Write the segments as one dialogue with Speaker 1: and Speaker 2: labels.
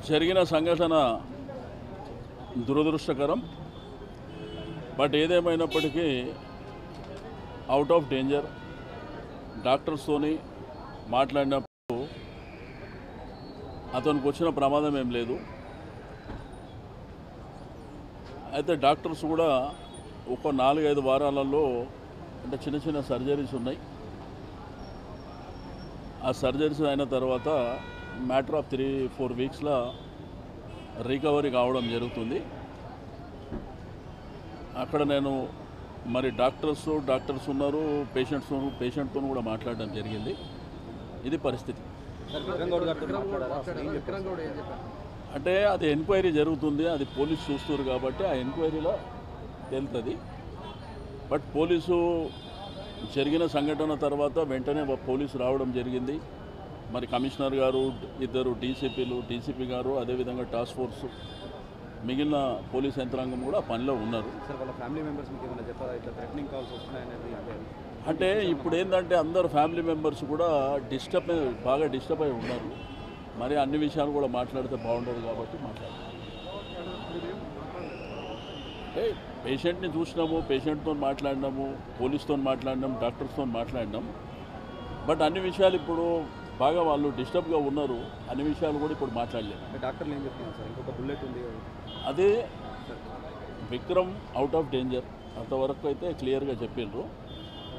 Speaker 1: జరిగిన సంఘటన దురదృష్టకరం. బట్ ఏదేమైనప్పటికీ అవుట్ ఆఫ్ డేంజర్. డాక్టర్స్తోని మాట్లాడినప్పుడు అతనికి వచ్చిన ప్రమాదం ఏం లేదు. అయితే డాక్టర్స్ కూడా ఒక 4-5 వారాలలో అంటే చిన్న చిన్న సర్జరీస్ ఉన్నాయి. ఆ సర్జరీస్ అయిన తర్వాత మ్యాటర్ ఆఫ్ 3-4 వీక్స్లో రికవరీ కావడం జరుగుతుంది. అక్కడ నేను మరి డాక్టర్స్ ఉన్నారు, పేషెంట్తో కూడా మాట్లాడడం జరిగింది. ఇది పరిస్థితి. అంటే అది ఎంక్వైరీ జరుగుతుంది, అది పోలీసు చూస్తారు కాబట్టి ఆ ఎంక్వైరీలో తెలుస్తుంది. బట్ పోలీసు జరిగిన సంఘటన తర్వాత వెంటనే పోలీసు రావడం జరిగింది. మరి కమిషనర్ గారు, 2 డీసీపీ గారు, అదేవిధంగా టాస్క్ ఫోర్సు, మిగిలిన పోలీస్ యంత్రాంగం కూడా పనిలో ఉన్నారు. అంటే ఇప్పుడు ఏంటంటే అందరు ఫ్యామిలీ మెంబర్స్ కూడా బాగా డిస్టర్బ్ అయి ఉన్నారు. మరి అన్ని విషయాలు కూడా మాట్లాడితే బాగుండదు కాబట్టి మాట్లాడారు. అంటే పేషెంట్ని చూసినాము, పేషెంట్తో మాట్లాడినాము, పోలీస్తో మాట్లాడినాం, డాక్టర్స్తో మాట్లాడినాం. బట్ అన్ని విషయాలు ఇప్పుడు బాగా వాళ్ళు డిస్టర్బ్గా ఉన్నారు. అన్ని విషయాలు కూడా ఇప్పుడు మాట్లాడలేదు.
Speaker 2: డాక్టర్లు ఏం చెప్తున్నారు సార్? ఇంకొక బుల్లెట్ ఉంది.
Speaker 1: అదే విక్రమ్ అవుట్ ఆఫ్ డేంజర్ అంతవరకు అయితే క్లియర్గా చెప్పిండ్రు.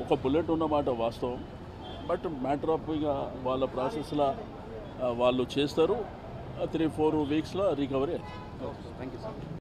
Speaker 1: ఒక బుల్లెట్ ఉన్నమాట వాస్తవం. బట్ మ్యాటర్ ఆఫ్ ఇక వాళ్ళ ప్రాసెస్లో వాళ్ళు చేస్తారు. 3-4 వీక్స్లో రికవరీ.
Speaker 2: Thank you sir.